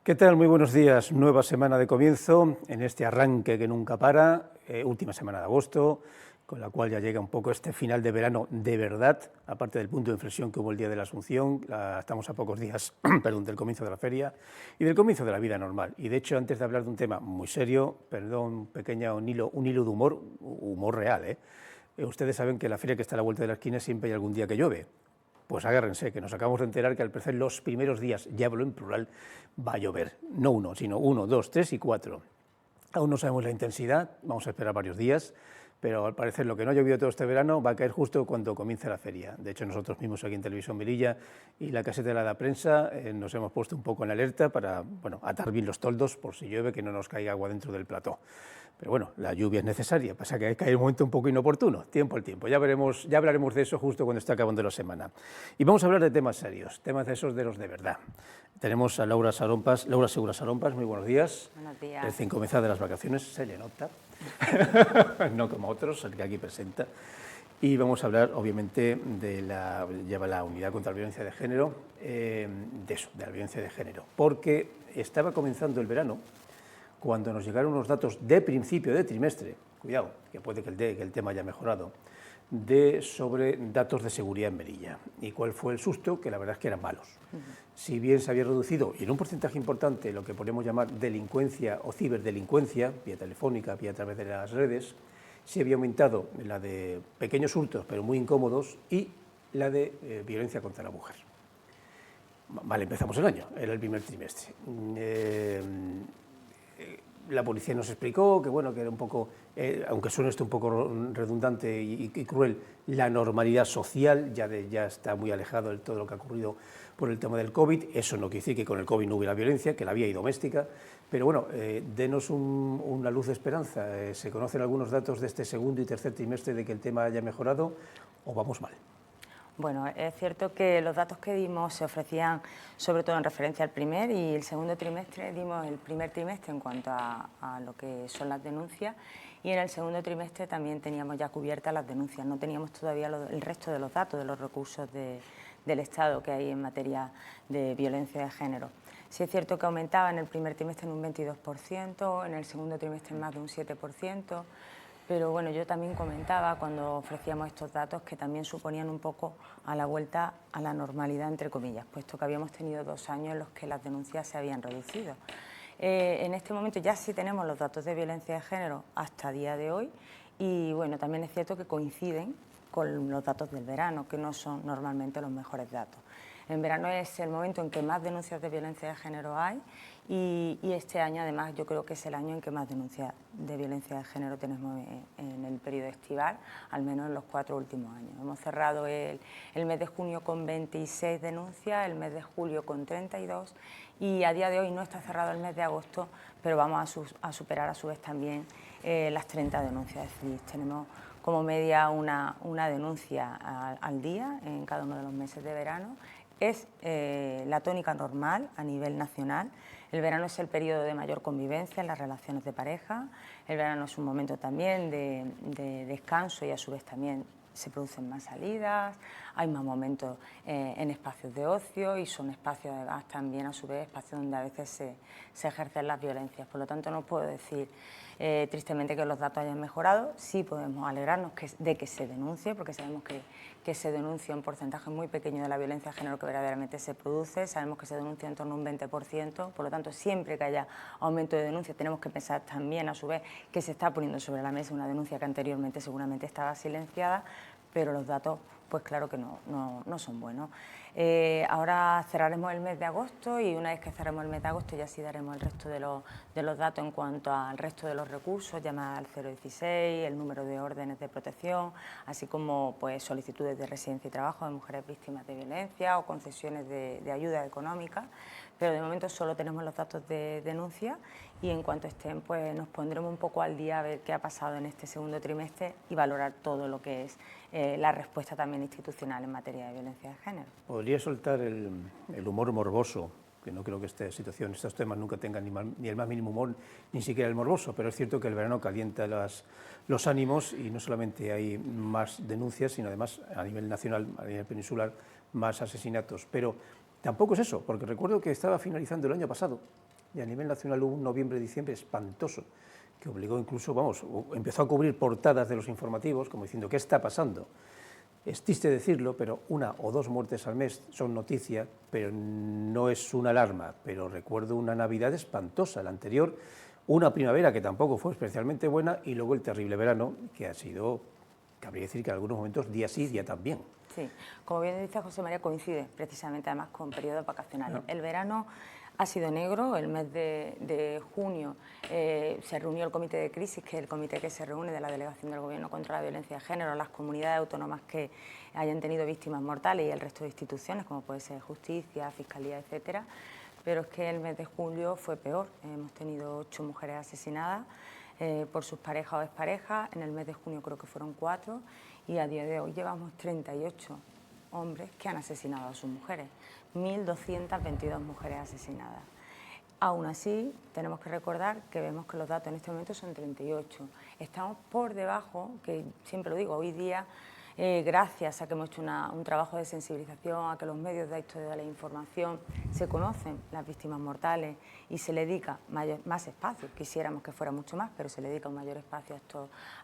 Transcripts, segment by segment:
¿Qué tal? Muy buenos días. Nueva semana de comienzo, en este arranque que nunca para, última semana de agosto, con la cual ya llega un poco este final de verano de verdad, aparte del punto de inflexión que hubo el día de la Asunción, estamos a pocos días perdón, del comienzo de la feria y del comienzo de la vida normal. Y de hecho, antes de hablar de un tema muy serio, perdón, un hilo de humor real, ustedes saben que la feria que está a la vuelta de la esquina siempre hay algún día que llueve. Pues agárrense, que nos acabamos de enterar que al parecer los primeros días, ya hablo en plural, va a llover. No uno, sino 1, 2, 3 y 4. Aún no sabemos la intensidad, vamos a esperar varios días, pero al parecer lo que no ha llovido todo este verano va a caer justo cuando comience la feria. De hecho, nosotros mismos aquí en Televisión Melilla y la caseta de la prensa nos hemos puesto un poco en alerta para atar bien los toldos por si llueve, que no nos caiga agua dentro del plató. Pero bueno, la lluvia es necesaria, pasa que cae en un momento un poco inoportuno, tiempo al tiempo. Ya hablaremos de eso justo cuando esté acabando la semana. Y vamos a hablar de temas serios, temas de esos de los de verdad. Tenemos a Laura Segura Sarompas, muy buenos días. Buenos días. Recién comenzada las vacaciones, se le nota, no como otros, el que aquí presenta. Y vamos a hablar, obviamente, lleva la unidad contra la violencia de género, de la violencia de género, porque estaba comenzando el verano, cuando nos llegaron los datos de principio de trimestre, cuidado, que puede que el tema haya mejorado, sobre datos de seguridad en Melilla. ¿Y cuál fue el susto? Que la verdad es que eran malos. Si bien se había reducido, y en un porcentaje importante, lo que podemos llamar delincuencia o ciberdelincuencia, vía telefónica, vía a través de las redes, se había aumentado la de pequeños hurtos, pero muy incómodos, y la de violencia contra la mujer. Vale, empezamos el año, era el primer trimestre. La policía nos explicó que, bueno, que era un poco, aunque suene esto un poco redundante y cruel, la normalidad social ya está muy alejado de todo lo que ha ocurrido por el tema del COVID. Eso no quiere decir que con el COVID no hubiera violencia, que la había y doméstica, pero bueno, denos una luz de esperanza. ¿Se conocen algunos datos de este segundo y tercer trimestre de que el tema haya mejorado o vamos mal? Bueno, es cierto que los datos que dimos se ofrecían sobre todo en referencia al primer y el segundo trimestre. Dimos el primer trimestre en cuanto a lo que son las denuncias, y en el segundo trimestre también teníamos ya cubiertas las denuncias. No teníamos todavía el resto de los datos de los recursos del Estado que hay en materia de violencia de género. Sí es cierto que aumentaba en el primer trimestre en un 22%, en el segundo trimestre en más de un 7%, pero bueno, yo también comentaba cuando ofrecíamos estos datos que también suponían un poco a la vuelta a la normalidad, entre comillas, puesto que habíamos tenido 2 años en los que las denuncias se habían reducido. En este momento ya sí tenemos los datos de violencia de género hasta el día de hoy, y bueno, también es cierto que coinciden con los datos del verano, que no son normalmente los mejores datos. En verano es el momento en que más denuncias de violencia de género hay, y este año además yo creo que es el año en que más denuncias de violencia de género tenemos en el periodo estival, al menos en los 4 últimos años. Hemos cerrado el mes de junio con 26 denuncias, el mes de julio con 32, y a día de hoy no está cerrado el mes de agosto, pero vamos a superar a su vez también las 30 denuncias. Es decir, tenemos como media una denuncia al día en cada uno de los meses de verano. Es la tónica normal a nivel nacional. El verano es el periodo de mayor convivencia en las relaciones de pareja. El verano es un momento también de descanso, y a su vez también se producen más salidas, hay más momentos en espacios de ocio, y son espacios además también a su vez espacios donde a veces se ejercen las violencias. Por lo tanto, no puedo decir tristemente que los datos hayan mejorado. Sí podemos alegrarnos de que se denuncie, porque sabemos que se denuncia un porcentaje muy pequeño de la violencia de género que verdaderamente se produce. Sabemos que se denuncia en torno a un 20%, por lo tanto, siempre que haya aumento de denuncias tenemos que pensar también a su vez que se está poniendo sobre la mesa una denuncia que anteriormente seguramente estaba silenciada, pero los datos pues claro que no son buenos. Ahora cerraremos el mes de agosto, y una vez que cerremos el mes de agosto ya sí daremos el resto de los datos en cuanto al resto de los recursos, llamadas al 016, el número de órdenes de protección, así como pues solicitudes de residencia y trabajo de mujeres víctimas de violencia o concesiones de ayuda económica, pero de momento solo tenemos los datos de denuncia, y en cuanto estén pues nos pondremos un poco al día a ver qué ha pasado en este segundo trimestre y valorar todo lo que es la respuesta también institucional en materia de violencia de género. ¿Podría soltar el humor morboso? Que no creo que estos temas nunca tengan ni el más mínimo humor, ni siquiera el morboso, pero es cierto que el verano calienta los ánimos, y no solamente hay más denuncias, sino además a nivel nacional, a nivel peninsular, más asesinatos. Pero Tampoco es eso, porque recuerdo que estaba finalizando el año pasado y a nivel nacional hubo un noviembre-diciembre espantoso, que obligó incluso, vamos, empezó a cubrir portadas de los informativos como diciendo ¿qué está pasando? Es triste decirlo, pero 1 o 2 muertes al mes son noticia, pero no es una alarma. Pero recuerdo una Navidad espantosa, la anterior, una primavera que tampoco fue especialmente buena y luego el terrible verano, que ha sido, cabría decir que en algunos momentos día sí, día también. Sí, como bien dice José María, coincide precisamente además con periodos vacacionales. El verano ha sido negro, el mes de junio se reunió el comité de crisis, que es el comité que se reúne de la Delegación del Gobierno contra la Violencia de Género, las comunidades autónomas que hayan tenido víctimas mortales y el resto de instituciones, como puede ser Justicia, Fiscalía, etcétera. Pero es que el mes de julio fue peor, hemos tenido 8 mujeres asesinadas por sus parejas o exparejas, en el mes de junio creo que fueron 4 y a día de hoy llevamos 38 hombres que han asesinado a sus mujeres, 1.222 mujeres asesinadas. Aún así, tenemos que recordar que vemos que los datos en este momento son 38. Estamos por debajo, que siempre lo digo, hoy día, gracias a que hemos hecho un trabajo de sensibilización, a que los medios de esto de la información se conocen las víctimas mortales y se le dedica más espacio, quisiéramos que fuera mucho más, pero se le dedica un mayor espacio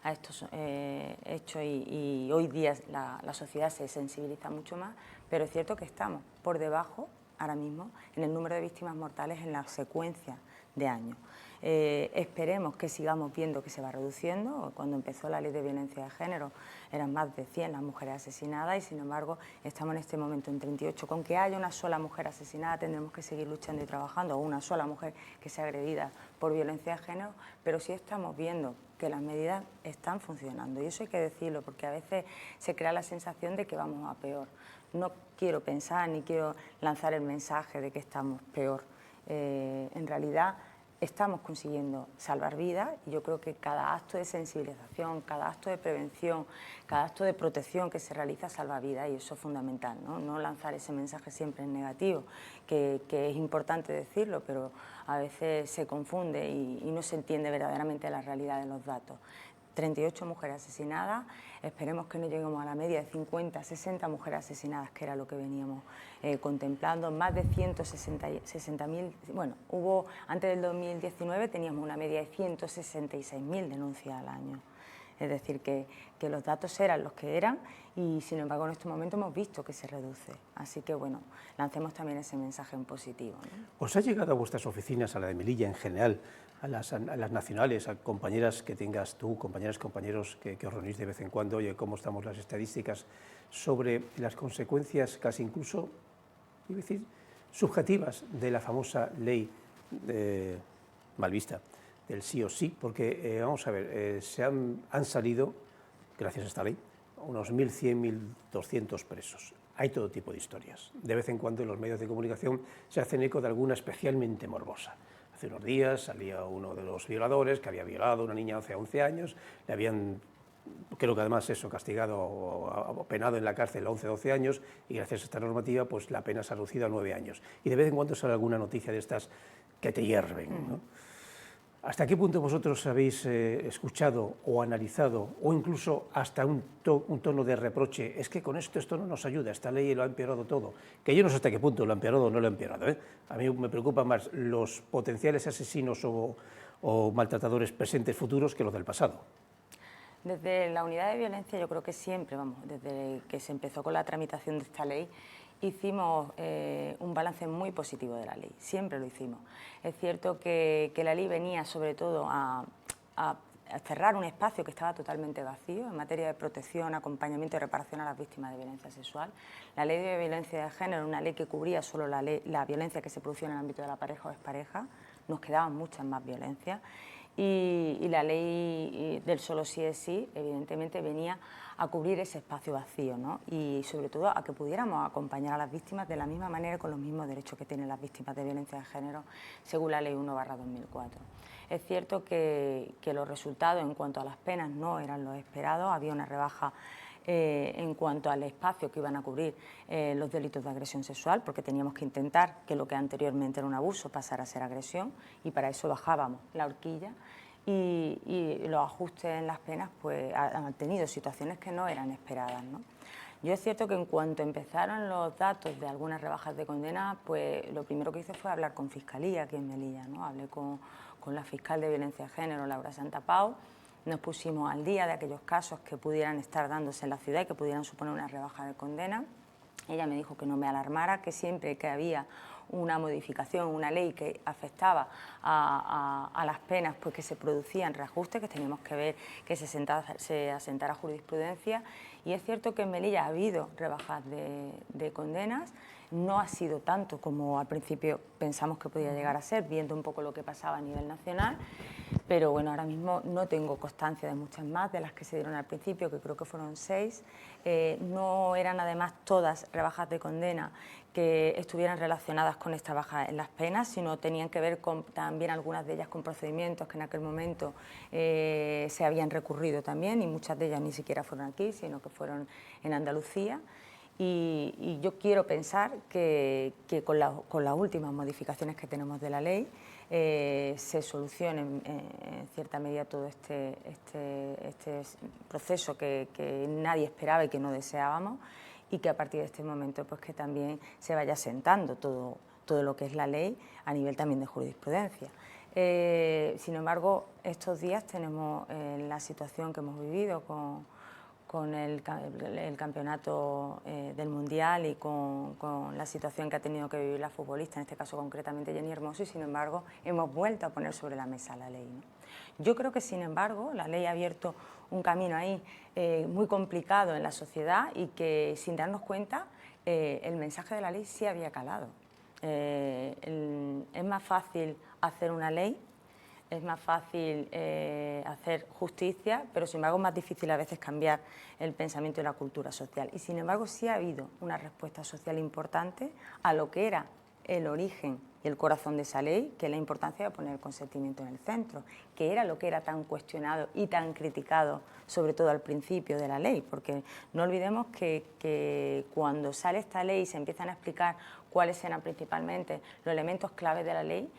a estos hechos y hoy día la sociedad se sensibiliza mucho más, pero es cierto que estamos por debajo ahora mismo en el número de víctimas mortales en la secuencia de años. Esperemos que sigamos viendo que se va reduciendo. Cuando empezó la ley de violencia de género eran más de 100 las mujeres asesinadas y sin embargo estamos en este momento en 38. Con que haya una sola mujer asesinada tendremos que seguir luchando y trabajando, o una sola mujer que sea agredida por violencia de género, pero sí estamos viendo que las medidas están funcionando y eso hay que decirlo porque a veces se crea la sensación de que vamos a peor. No quiero pensar ni quiero lanzar el mensaje de que estamos peor. En realidad estamos consiguiendo salvar vidas y yo creo que cada acto de sensibilización, cada acto de prevención, cada acto de protección que se realiza salva vidas y eso es fundamental, no lanzar ese mensaje siempre en negativo, que es importante decirlo, pero a veces se confunde y no se entiende verdaderamente la realidad de los datos. 38 mujeres asesinadas, esperemos que no lleguemos a la media de 50, 60 mujeres asesinadas, que era lo que veníamos contemplando, más de 160.000, bueno, antes del 2019 teníamos una media de 166.000 denuncias al año. Es decir, que los datos eran los que eran y, sin embargo, en este momento hemos visto que se reduce. Así que, bueno, lancemos también ese mensaje en positivo, ¿no? ¿Os ha llegado a vuestras oficinas, a la de Melilla en general, a las nacionales, a compañeras que tengas tú, compañeras, compañeros que os reunís de vez en cuando, oye, cómo estamos las estadísticas, sobre las consecuencias casi incluso, iba a decir, subjetivas de la famosa ley mal vista, del sí o sí? Porque, vamos a ver, han salido, gracias a esta ley, unos 1.100, 1.200 presos. Hay todo tipo de historias. De vez en cuando en los medios de comunicación se hacen eco de alguna especialmente morbosa. Hace unos días salía uno de los violadores que había violado a una niña hace 11 años, le habían, creo que además eso, castigado o penado en la cárcel 11 o 12 años y gracias a esta normativa pues la pena se ha reducido a 9 años. Y de vez en cuando sale alguna noticia de estas que te hierven, ¿no? ¿Hasta qué punto vosotros habéis escuchado o analizado o incluso hasta un tono de reproche? Es que con esto no nos ayuda, esta ley lo ha empeorado todo. Que yo no sé hasta qué punto lo ha empeorado o no lo ha empeorado, ¿eh? A mí me preocupan más los potenciales asesinos o maltratadores presentes futuros que los del pasado. Desde la unidad de violencia yo creo que siempre, desde que se empezó con la tramitación de esta ley, hicimos un balance muy positivo de la ley, siempre lo hicimos. Es cierto que la ley venía sobre todo a cerrar un espacio que estaba totalmente vacío en materia de protección, acompañamiento y reparación a las víctimas de violencia sexual. La ley de violencia de género era una ley que cubría solo la violencia que se producía en el ámbito de la pareja o expareja, nos quedaban muchas más violencias. Y la ley del solo sí es sí, evidentemente venía a cubrir ese espacio vacío, ¿no? Y sobre todo a que pudiéramos acompañar a las víctimas de la misma manera y con los mismos derechos que tienen las víctimas de violencia de género según la ley 1/2004. Es cierto que los resultados en cuanto a las penas no eran los esperados, había una rebaja en cuanto al espacio que iban a cubrir los delitos de agresión sexual, porque teníamos que intentar que lo que anteriormente era un abuso pasara a ser agresión y para eso bajábamos la horquilla y los ajustes en las penas pues han tenido situaciones que no eran esperadas, ¿no? Yo es cierto que en cuanto empezaron los datos de algunas rebajas de condena, pues lo primero que hice fue hablar con Fiscalía aquí en Melilla, ¿no? Hablé con la fiscal de violencia de género, Laura Santapau, nos pusimos al día de aquellos casos que pudieran estar dándose en la ciudad y que pudieran suponer una rebaja de condena. Ella me dijo que no me alarmara, que siempre que había una modificación, una ley que afectaba a las penas, pues que se producían reajustes, que teníamos que ver que se asentara jurisprudencia. Y es cierto que en Melilla ha habido rebajas de condenas, no ha sido tanto como al principio pensamos que podía llegar a ser, viendo un poco lo que pasaba a nivel nacional, pero bueno, ahora mismo no tengo constancia de muchas más, de las que se dieron al principio, que creo que fueron 6, no eran además todas rebajas de condena que estuvieran relacionadas con esta baja en las penas, sino tenían que ver con también algunas de ellas con procedimientos que en aquel momento se habían recurrido también, y muchas de ellas ni siquiera fueron aquí, sino que fueron en Andalucía. Y yo quiero pensar que con las últimas modificaciones que tenemos de la ley se solucione en cierta medida todo este proceso que nadie esperaba y que no deseábamos, y que a partir de este momento pues que también se vaya asentando todo lo que es la ley a nivel también de jurisprudencia. Sin embargo, estos días tenemos la situación que hemos vivido con el campeonato del Mundial y con la situación que ha tenido que vivir la futbolista, en este caso concretamente Jenny Hermoso, y sin embargo hemos vuelto a poner sobre la mesa la ley, ¿no? Yo creo que sin embargo la ley ha abierto un camino ahí muy complicado en la sociedad, y que sin darnos cuenta el mensaje de la ley sí había calado. Es más fácil hacer una ley, es más fácil hacer justicia, pero sin embargo es más difícil a veces cambiar el pensamiento y la cultura social. Y sin embargo sí ha habido una respuesta social importante a lo que era el origen y el corazón de esa ley, que es la importancia de poner el consentimiento en el centro, que era lo que era tan cuestionado y tan criticado, sobre todo al principio de la ley, porque no olvidemos que cuando sale esta ley y se empiezan a explicar cuáles eran principalmente los elementos claves de la ley,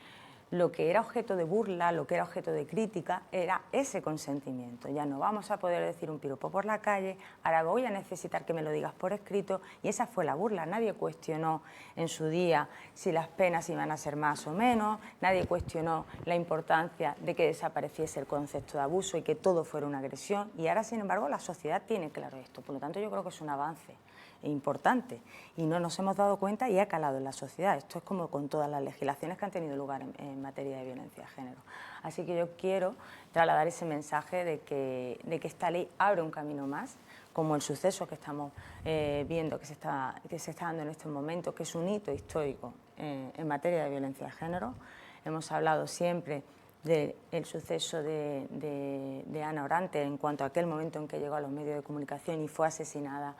lo que era objeto de burla, lo que era objeto de crítica, era ese consentimiento. Ya no vamos a poder decir un piropo por la calle, ahora voy a necesitar que me lo digas por escrito, y esa fue la burla. Nadie cuestionó en su día si las penas iban a ser más o menos, nadie cuestionó la importancia de que desapareciese el concepto de abuso y que todo fuera una agresión, y ahora, sin embargo, la sociedad tiene claro esto. Por lo tanto, yo creo que es un avance importante y no nos hemos dado cuenta, y ha calado en la sociedad. Esto es como con todas las legislaciones que han tenido lugar en materia de violencia de género. Así que yo quiero trasladar ese mensaje de que esta ley abre un camino más, como el suceso que estamos viendo que se está dando en este momento, que es un hito histórico en materia de violencia de género. Hemos hablado siempre del suceso de Ana Orante en cuanto a aquel momento en que llegó a los medios de comunicación y fue asesinada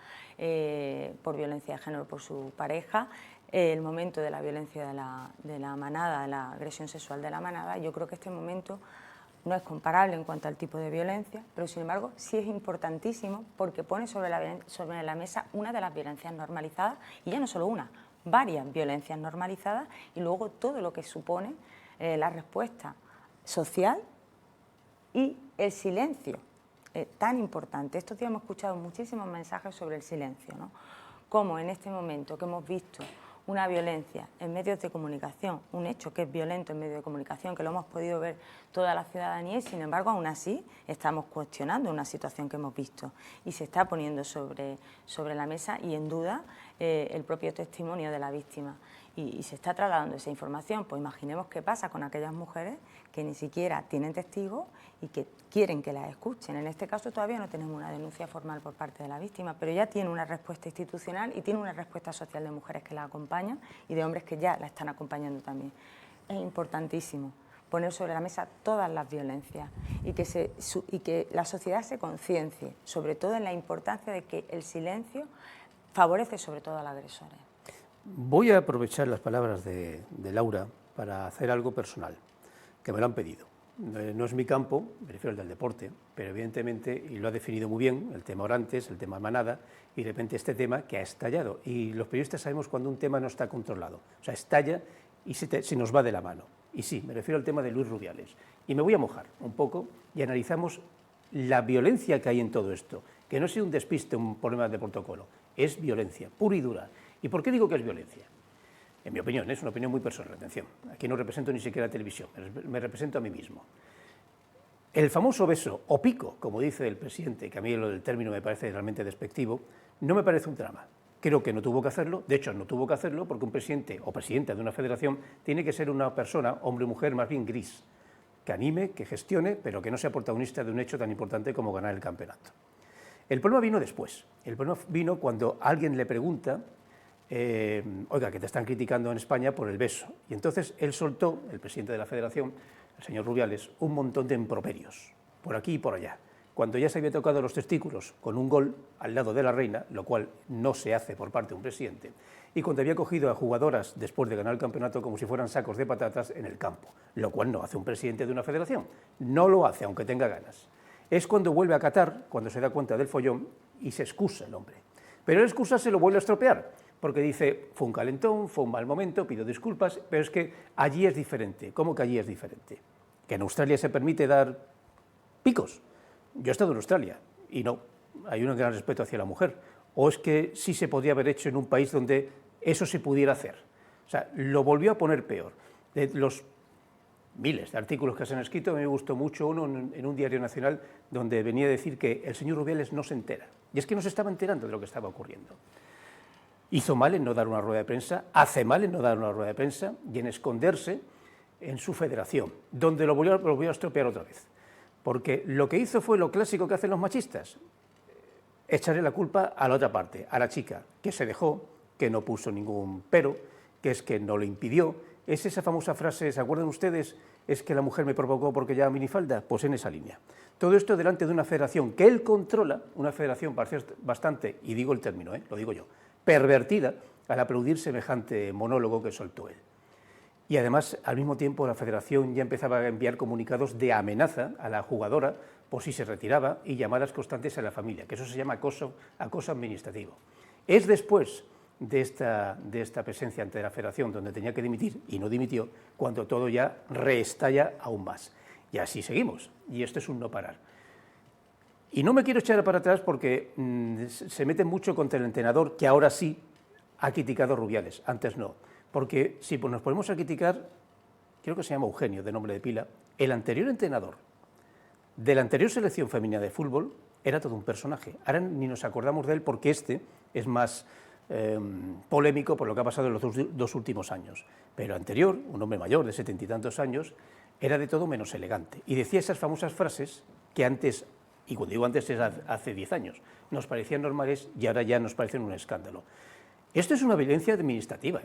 por violencia de género por su pareja, el momento de la violencia de la manada, de la agresión sexual de la manada. Yo creo que este momento no es comparable en cuanto al tipo de violencia, pero sin embargo sí es importantísimo, porque pone sobre la mesa una de las violencias normalizadas, y ya no solo una, varias violencias normalizadas, y luego todo lo que supone la respuesta social y el silencio, tan importante. Estos días hemos escuchado muchísimos mensajes sobre el silencio, ¿no? Cómo en este momento que hemos visto una violencia en medios de comunicación, un hecho que es violento en medios de comunicación, que lo hemos podido ver toda la ciudadanía, y sin embargo aún así estamos cuestionando una situación que hemos visto, y se está poniendo sobre la mesa y en duda el propio testimonio de la víctima, y se está trasladando esa información. Pues imaginemos qué pasa con aquellas mujeres que ni siquiera tienen testigos y que quieren que las escuchen. En este caso todavía no tenemos una denuncia formal por parte de la víctima, pero ya tiene una respuesta institucional y tiene una respuesta social de mujeres que la acompañan y de hombres que ya la están acompañando también. Es importantísimo poner sobre la mesa todas las violencias y que la sociedad se conciencie, sobre todo en la importancia de que el silencio favorece sobre todo al agresor. Voy a aprovechar las palabras de Laura para hacer algo personal, que me lo han pedido. No es mi campo, me refiero al del deporte, pero evidentemente, y lo ha definido muy bien, el tema Orantes, el tema manada, y de repente este tema que ha estallado. Y los periodistas sabemos cuando un tema no está controlado, o sea, estalla y se nos va de la mano. Y sí, me refiero al tema de Luis Rubiales. Y me voy a mojar un poco y analizamos la violencia que hay en todo esto, que no ha sido un despiste, un problema de protocolo, es violencia, pura y dura. ¿Y por qué digo que es violencia? En mi opinión, es una opinión muy personal, atención. Aquí no represento ni siquiera la televisión, me represento a mí mismo. El famoso beso o pico, como dice el presidente, que a mí lo del término me parece realmente despectivo, no me parece un drama. Creo que no tuvo que hacerlo, de hecho no tuvo que hacerlo porque un presidente o presidenta de una federación tiene que ser una persona, hombre o mujer, más bien gris, que anime, que gestione, pero que no sea protagonista de un hecho tan importante como ganar el campeonato. El problema vino después, el problema vino cuando alguien le pregunta, oiga, que te están criticando en España por el beso, y entonces él soltó, el presidente de la federación, el señor Rubiales, un montón de improperios, por aquí y por allá, cuando ya se había tocado los testículos con un gol al lado de la reina, lo cual no se hace por parte de un presidente, y cuando había cogido a jugadoras después de ganar el campeonato como si fueran sacos de patatas en el campo, lo cual no hace un presidente de una federación, no lo hace aunque tenga ganas. Es cuando vuelve a Qatar, cuando se da cuenta del follón y se excusa el hombre. Pero el excusa se lo vuelve a estropear, porque dice, fue un calentón, fue un mal momento, pido disculpas, pero es que allí es diferente. ¿Cómo que allí es diferente? ¿Que en Australia se permite dar picos? Yo he estado en Australia y no, hay un gran respeto hacia la mujer. ¿O es que sí se podría haber hecho en un país donde eso se pudiera hacer? O sea, lo volvió a poner peor. De los miles de artículos que se han escrito, a mí me gustó mucho uno en un diario nacional donde venía a decir que el señor Rubiales no se entera. Y es que no se estaba enterando de lo que estaba ocurriendo. Hizo mal en no dar una rueda de prensa, hace mal en no dar una rueda de prensa y en esconderse en su federación, donde lo volvió a estropear otra vez. Porque lo que hizo fue lo clásico que hacen los machistas, echarle la culpa a la otra parte, a la chica, que se dejó, que no puso ningún pero, que es que no lo impidió. Es esa famosa frase, ¿se acuerdan ustedes? Es que la mujer me provocó porque llevaba minifalda, pues en esa línea. Todo esto delante de una federación que él controla, una federación bastante, y digo el término, lo digo yo, pervertida al aplaudir semejante monólogo que soltó él. Y además, al mismo tiempo, la federación ya empezaba a enviar comunicados de amenaza a la jugadora por si se retiraba y llamadas constantes a la familia, que eso se llama acoso administrativo. Es después de esta presencia ante la federación, donde tenía que dimitir y no dimitió, cuando todo ya reestalla aún más. Y así seguimos, y esto es un no parar. Y no me quiero echar para atrás porque se mete mucho contra el entrenador, que ahora sí ha criticado a Rubiales, antes no. Porque si nos ponemos a criticar, creo que se llama Eugenio, de nombre de pila, el anterior entrenador de la anterior selección femenina de fútbol era todo un personaje. Ahora ni nos acordamos de él porque este es más polémico por lo que ha pasado en los dos últimos años. Pero anterior, un hombre mayor de 70 y tantos años, era de todo menos elegante. Y decía esas famosas frases que antes, y cuando digo antes es hace 10 años, nos parecían normales y ahora ya nos parecen un escándalo. Esto es una violencia administrativa,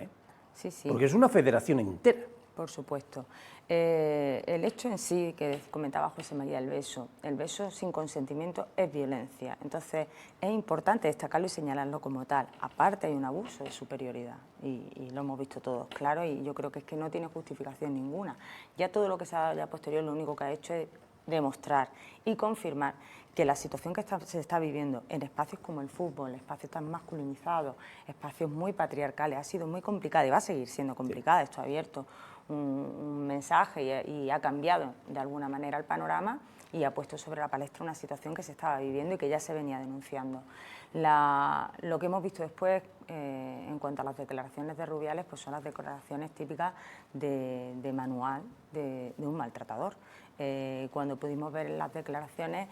Sí, sí. Porque es una federación entera. Por supuesto. El hecho en sí, que comentaba José María, el beso sin consentimiento es violencia. Entonces, es importante destacarlo y señalarlo como tal. Aparte, hay un abuso de superioridad y lo hemos visto todos, claro, y yo creo que es que no tiene justificación ninguna. Ya todo lo que se ha dado ya posterior, lo único que ha hecho es demostrar y confirmar que la situación que se está viviendo en espacios como el fútbol, espacios tan masculinizados, espacios muy patriarcales, ha sido muy complicada y va a seguir siendo complicada. Esto ha abierto un mensaje y ha cambiado de alguna manera el panorama y ha puesto sobre la palestra una situación que se estaba viviendo y que ya se venía denunciando. Lo que hemos visto después en cuanto a las declaraciones de Rubiales, pues son las declaraciones típicas de manual de un maltratador. Cuando pudimos ver las declaraciones,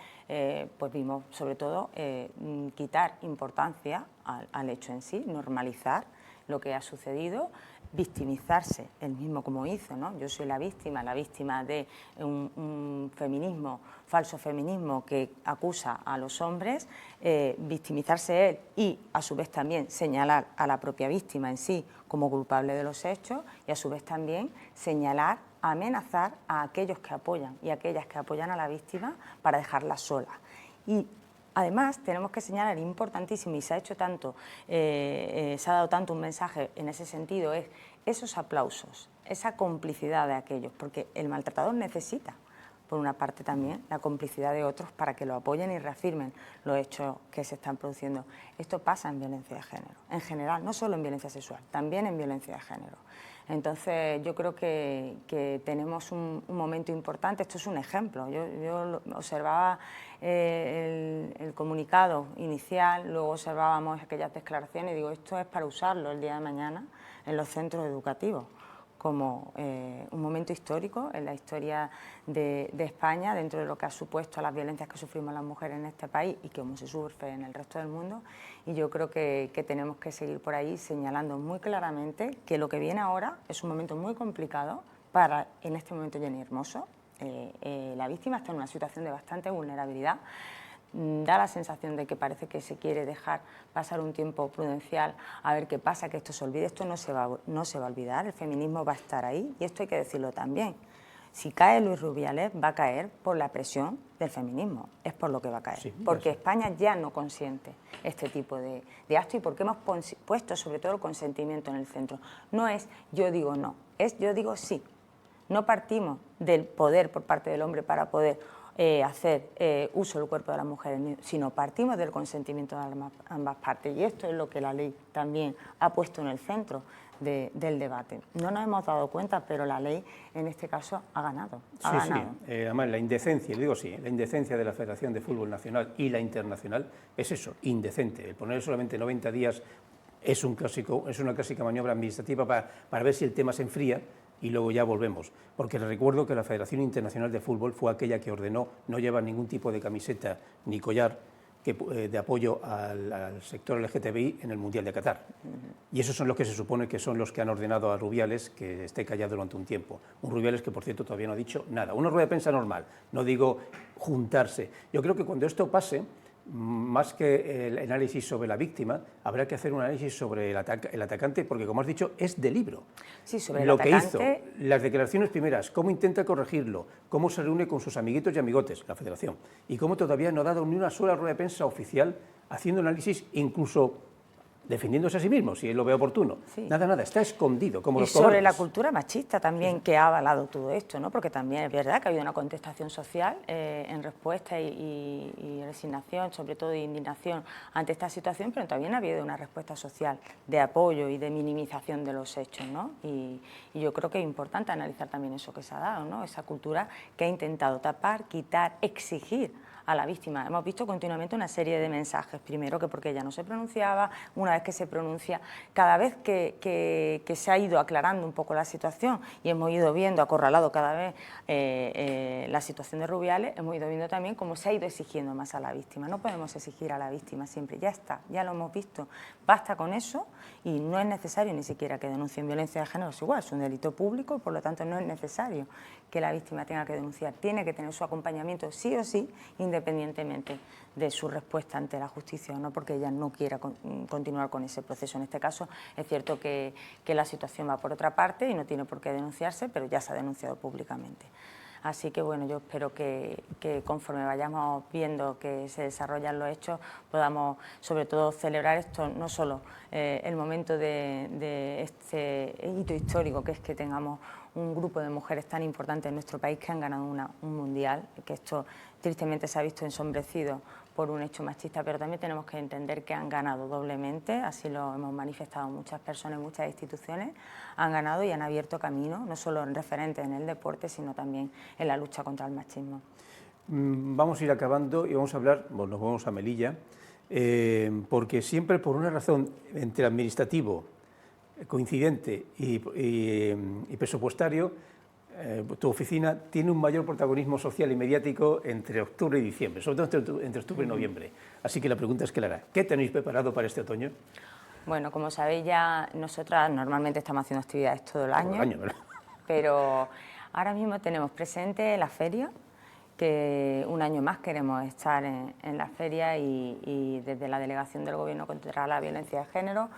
pues vimos sobre todo quitar importancia al hecho en sí, normalizar lo que ha sucedido, victimizarse él mismo como hizo, ¿no? Yo soy la víctima de un feminismo, falso feminismo que acusa a los hombres, victimizarse él y a su vez también señalar a la propia víctima en sí como culpable de los hechos y a su vez también señalar, amenazar a aquellos que apoyan y a aquellas que apoyan a la víctima para dejarla sola. Y además, tenemos que señalar, importantísimo, y se ha hecho tanto, se ha dado tanto un mensaje en ese sentido, es esos aplausos, esa complicidad de aquellos, porque el maltratador necesita, por una parte también, la complicidad de otros para que lo apoyen y reafirmen los hechos que se están produciendo. Esto pasa en violencia de género, en general, no solo en violencia sexual, también en violencia de género. Entonces yo creo que tenemos un momento importante. Esto es un ejemplo. Yo observaba el comunicado inicial, luego observábamos aquellas declaraciones y digo, esto es para usarlo el día de mañana en los centros educativos como un momento histórico en la historia de España, dentro de lo que ha supuesto las violencias que sufrimos las mujeres en este país y cómo se sufre en el resto del mundo. Y yo creo que tenemos que seguir por ahí señalando muy claramente que lo que viene ahora es un momento muy complicado para, en este momento, Jenny Hermoso. La víctima está en una situación de bastante vulnerabilidad. Da la sensación de que parece que se quiere dejar pasar un tiempo prudencial a ver qué pasa, que esto se olvide. Esto no se va a olvidar, el feminismo va a estar ahí y esto hay que decirlo también. Si cae Luis Rubiales, va a caer por la presión del feminismo, es por lo que va a caer, sí, porque España ya no consiente este tipo de actos y porque hemos puesto sobre todo el consentimiento en el centro. No es yo digo no, es yo digo sí. No partimos del poder por parte del hombre para poder hacer uso del cuerpo de las mujeres, sino partimos del consentimiento de ambas partes. Y esto es lo que la ley también ha puesto en el centro del debate. No nos hemos dado cuenta, pero la ley en este caso ha ganado. Sí. Además, la indecencia, digo sí, la indecencia de la Federación de Fútbol Nacional y la internacional es eso, indecente. El poner solamente 90 días es una clásica maniobra administrativa para ver si el tema se enfría y luego ya volvemos, porque les recuerdo que la Federación Internacional de Fútbol fue aquella que ordenó no llevar ningún tipo de camiseta ni collar de apoyo al sector LGTBI en el Mundial de Qatar. Y esos son los que se supone que son los que han ordenado a Rubiales que esté callado durante un tiempo. Un Rubiales que, por cierto, todavía no ha dicho nada. Una rueda de prensa normal, no digo juntarse. Yo creo que cuando esto pase, más que el análisis sobre la víctima, habrá que hacer un análisis sobre el atacante, porque, como has dicho, es de libro. Sí, sobre lo que hizo, las declaraciones primeras, cómo intenta corregirlo, cómo se reúne con sus amiguitos y amigotes, la Federación, y cómo todavía no ha dado ni una sola rueda de prensa oficial haciendo análisis, incluso defendiéndose a sí mismo, si él lo ve oportuno. Sí. Nada, está escondido, como los colores. Y sobre la cultura machista también, que ha avalado todo esto, ¿no? Porque también es verdad que ha habido una contestación social en respuesta y resignación, sobre todo de indignación ante esta situación, pero también ha habido una respuesta social de apoyo y de minimización de los hechos, ¿no? Y yo creo que es importante analizar también eso que se ha dado, ¿no? Esa cultura que ha intentado tapar, quitar, exigir a la víctima. Hemos visto continuamente una serie de mensajes, primero que porque ella no se pronunciaba, una vez que se pronuncia, cada vez que se ha ido aclarando un poco la situación y hemos ido viendo acorralado cada vez la situación de Rubiales, hemos ido viendo también cómo se ha ido exigiendo más a la víctima. No podemos exigir a la víctima siempre, ya está, ya lo hemos visto, basta con eso y no es necesario ni siquiera que denuncien violencia de género, es igual, es un delito público, por lo tanto no es necesario que la víctima tenga que denunciar, tiene que tener su acompañamiento sí o sí, independientemente de su respuesta ante la justicia o no, porque ella no quiera continuar con ese proceso. En este caso es cierto que la situación va por otra parte y no tiene por qué denunciarse, pero ya se ha denunciado públicamente. Así que bueno, yo espero que conforme vayamos viendo que se desarrollan los hechos, podamos sobre todo celebrar esto, no solo el momento de este hito histórico, que es que tengamos un grupo de mujeres tan importante en nuestro país que han ganado un mundial, que esto tristemente se ha visto ensombrecido por un hecho machista, pero también tenemos que entender que han ganado doblemente, así lo hemos manifestado muchas personas, muchas instituciones, han ganado y han abierto camino, no solo en referentes en el deporte, sino también en la lucha contra el machismo. Vamos a ir acabando y vamos a hablar, bueno, nos vamos a Melilla, porque siempre por una razón entre administrativo, coincidente y presupuestario, tu oficina tiene un mayor protagonismo social y mediático entre octubre y diciembre, sobre todo entre octubre y noviembre. Así que la pregunta es clara, ¿qué tenéis preparado para este otoño? Bueno, como sabéis ya, nosotras normalmente estamos haciendo actividades todo el año, ¿verdad? Pero ahora mismo tenemos presente la feria, que un año más queremos estar en la feria y desde la Delegación del Gobierno contra la Violencia de Género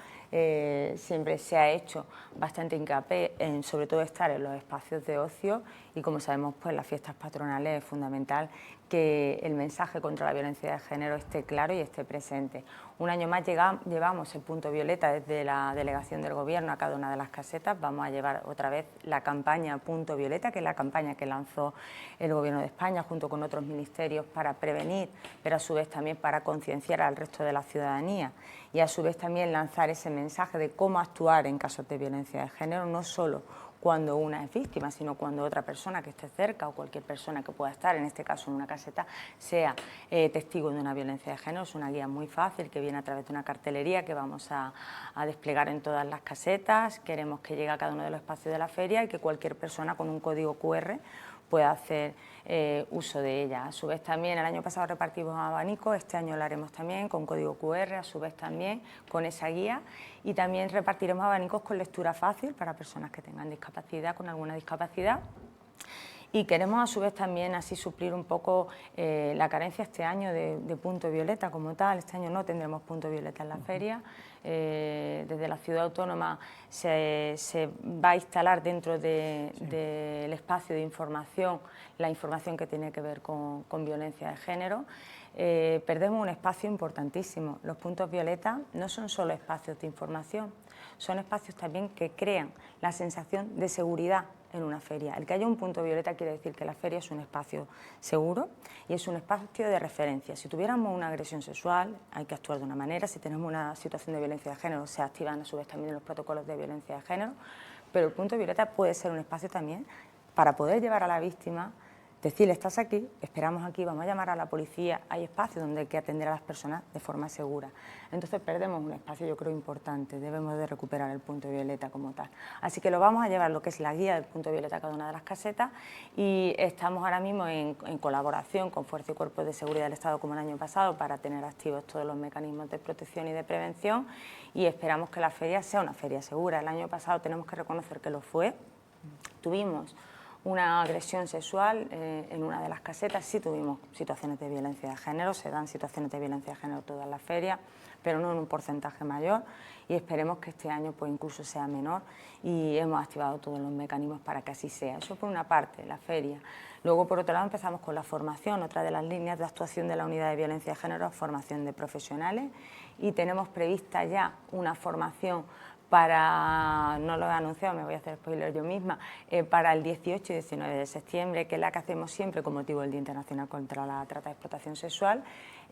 siempre se ha hecho bastante hincapié en sobre todo estar en los espacios de ocio y como sabemos pues las fiestas patronales es fundamental que el mensaje contra la violencia de género esté claro y esté presente. Un año más llevamos el punto violeta desde la Delegación del Gobierno a cada una de las casetas. Vamos a llevar otra vez la campaña Punto Violeta, que es la campaña que lanzó el Gobierno de España junto con otros ministerios para prevenir, pero a su vez también para concienciar al resto de la ciudadanía y a su vez también lanzar ese mensaje de cómo actuar en casos de violencia de género, no solo cuando una es víctima, sino cuando otra persona que esté cerca o cualquier persona que pueda estar, en este caso en una caseta, sea testigo de una violencia de género. Es una guía muy fácil que viene a través de una cartelería que vamos a desplegar en todas las casetas. Queremos que llegue a cada uno de los espacios de la feria y que cualquier persona con un código QR pueda hacer uso de ella. A su vez también, el año pasado repartimos abanicos, este año lo haremos también con código QR, a su vez también con esa guía, y también repartiremos abanicos con lectura fácil para personas que tengan discapacidad, con alguna discapacidad. Y queremos a su vez también así suplir un poco la carencia este año de punto violeta como tal. Este año no tendremos punto violeta en la feria. Desde la ciudad autónoma se va a instalar dentro del espacio de información la información que tiene que ver con violencia de género. Perdemos un espacio importantísimo. Los puntos violeta no son solo espacios de información, son espacios también que crean la sensación de seguridad en una feria. El que haya un punto violeta quiere decir que la feria es un espacio seguro y es un espacio de referencia. Si tuviéramos una agresión sexual, hay que actuar de una manera. Si tenemos una situación de violencia de género, se activan a su vez también los protocolos de violencia de género, pero el punto violeta puede ser un espacio también para poder llevar a la víctima, decirle: estás aquí, esperamos aquí, vamos a llamar a la policía. Hay espacios donde hay que atender a las personas de forma segura. Entonces perdemos un espacio, yo creo, importante. Debemos de recuperar el punto violeta como tal. Así que lo vamos a llevar, lo que es la guía del punto violeta a cada una de las casetas, y estamos ahora mismo en colaboración con Fuerza y Cuerpos de Seguridad del Estado, como el año pasado, para tener activos todos los mecanismos de protección y de prevención, y esperamos que la feria sea una feria segura. El año pasado tenemos que reconocer que lo fue. Tuvimos una agresión sexual en una de las casetas, sí tuvimos situaciones de violencia de género, se dan situaciones de violencia de género todas las ferias, pero no en un porcentaje mayor, y esperemos que este año pues incluso sea menor, y hemos activado todos los mecanismos para que así sea. Eso por una parte, la feria. Luego, por otro lado, empezamos con la formación. Otra de las líneas de actuación de la Unidad de Violencia de Género es formación de profesionales, y tenemos prevista ya una formación para, no lo he anunciado, me voy a hacer spoiler yo misma, para el 18 y 19 de septiembre, que es la que hacemos siempre con motivo del Día Internacional contra la Trata y Explotación Sexual,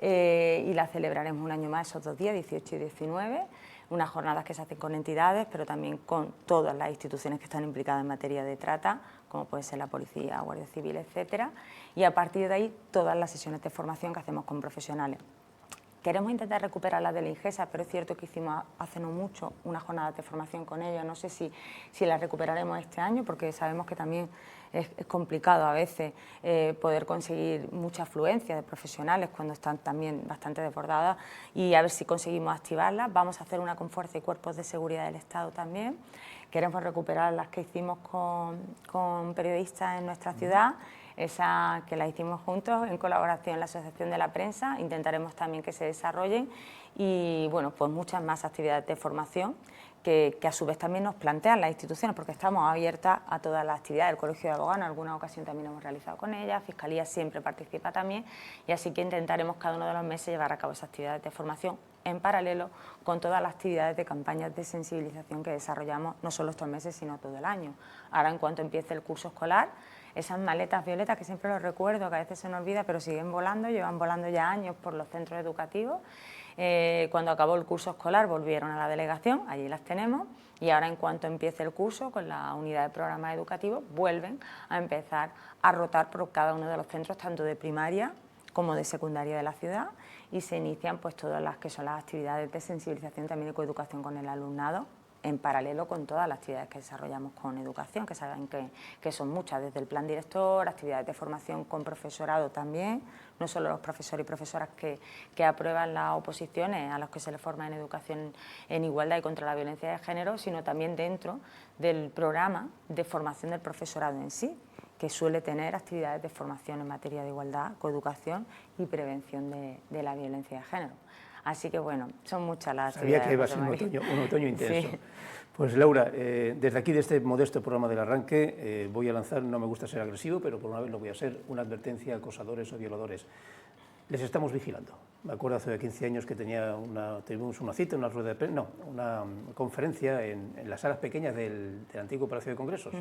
y la celebraremos un año más esos 2 días, 18 y 19, unas jornadas que se hacen con entidades, pero también con todas las instituciones que están implicadas en materia de trata, como puede ser la policía, Guardia Civil, etcétera, y a partir de ahí todas las sesiones de formación que hacemos con profesionales. Queremos intentar recuperar las de la INGESA, pero es cierto que hicimos hace no mucho una jornada de formación con ellos. No sé si las recuperaremos este año, porque sabemos que también es complicado a veces poder conseguir mucha afluencia de profesionales cuando están también bastante desbordadas, y a ver si conseguimos activarlas. Vamos a hacer una con Fuerza y Cuerpos de Seguridad del Estado también. Queremos recuperar las que hicimos con periodistas en nuestra ciudad, esa que la hicimos juntos en colaboración en la Asociación de la Prensa. Intentaremos también que se desarrollen, y bueno, pues muchas más actividades de formación que a su vez también nos plantean las instituciones, porque estamos abiertas a todas las actividades. El Colegio de Abogados en alguna ocasión también hemos realizado con ellas, Fiscalía siempre participa también, y así que intentaremos cada uno de los meses llevar a cabo esas actividades de formación en paralelo con todas las actividades de campañas de sensibilización que desarrollamos no solo estos meses, sino todo el año. Ahora, en cuanto empiece el curso escolar, esas maletas violetas, que siempre los recuerdo, que a veces se nos olvida, pero siguen volando, llevan volando ya años por los centros educativos. Cuando acabó el curso escolar volvieron a la delegación, allí las tenemos, y ahora, en cuanto empiece el curso con la unidad de programas educativos, vuelven a empezar a rotar por cada uno de los centros, tanto de primaria como de secundaria de la ciudad, y se inician pues todas las que son las actividades de sensibilización, también de coeducación con el alumnado, en paralelo con todas las actividades que desarrollamos con educación, que saben que son muchas, desde el plan director, actividades de formación con profesorado también, no solo los profesores y profesoras que aprueban las oposiciones a los que se les forma en educación en igualdad y contra la violencia de género, sino también dentro del programa de formación del profesorado en sí, que suele tener actividades de formación en materia de igualdad, coeducación y prevención de la violencia de género. Así que bueno, son muchas las actividades. Sabía que iba a ser un otoño intenso. Sí. Pues Laura, desde aquí, de este modesto programa del arranque, voy a lanzar, no me gusta ser agresivo, pero por una vez lo voy a ser, una advertencia a acosadores o violadores. Les estamos vigilando. Me acuerdo hace 15 años que tuvimos una cita, una rueda de prensa, no, una conferencia en las salas pequeñas del antiguo Palacio de Congresos.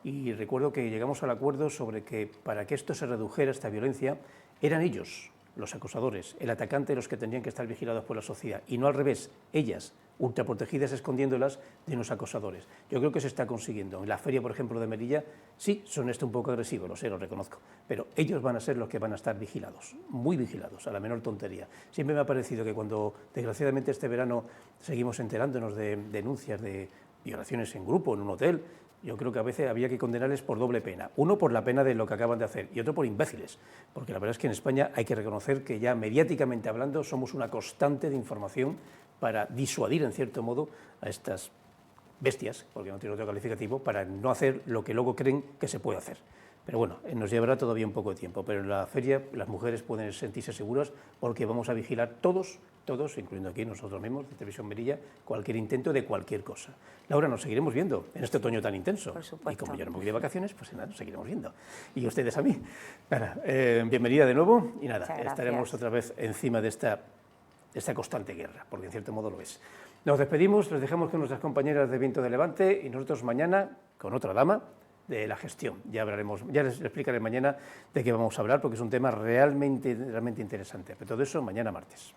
Y recuerdo que llegamos al acuerdo sobre que para que esto se redujera, esta violencia, eran ellos, los acosadores, el atacante, los que tendrían que estar vigilados por la sociedad, y no al revés, ellas, ultraprotegidas, escondiéndolas de unos acosadores. Yo creo que se está consiguiendo. En la feria, por ejemplo, de Melilla, sí, son un poco agresivos, lo sé, lo reconozco, pero ellos van a ser los que van a estar vigilados, muy vigilados, a la menor tontería. Siempre me ha parecido que cuando, desgraciadamente, este verano seguimos enterándonos de denuncias de violaciones en grupo, en un hotel, yo creo que a veces había que condenarles por doble pena. Uno, por la pena de lo que acaban de hacer, y otro, por imbéciles. Porque la verdad es que en España hay que reconocer que ya mediáticamente hablando somos una constante de información para disuadir, en cierto modo, a estas bestias, porque no tiene otro calificativo, para no hacer lo que luego creen que se puede hacer. Pero bueno, nos llevará todavía un poco de tiempo, pero en la feria las mujeres pueden sentirse seguras porque vamos a vigilar todos, incluyendo aquí nosotros mismos, de Televisión Melilla, cualquier intento de cualquier cosa. Laura, nos seguiremos viendo en este otoño tan intenso. Por supuesto. Y como yo no me voy de vacaciones, pues nada, nos seguiremos viendo. Y ustedes a mí. Nada, bienvenida de nuevo y nada, estaremos otra vez encima de esta constante guerra, porque en cierto modo lo es. Nos despedimos, les dejamos con nuestras compañeras de Viento de Levante y nosotros mañana con otra dama de la gestión. Ya les explicaré mañana de qué vamos a hablar, porque es un tema realmente interesante. Pero todo eso mañana martes.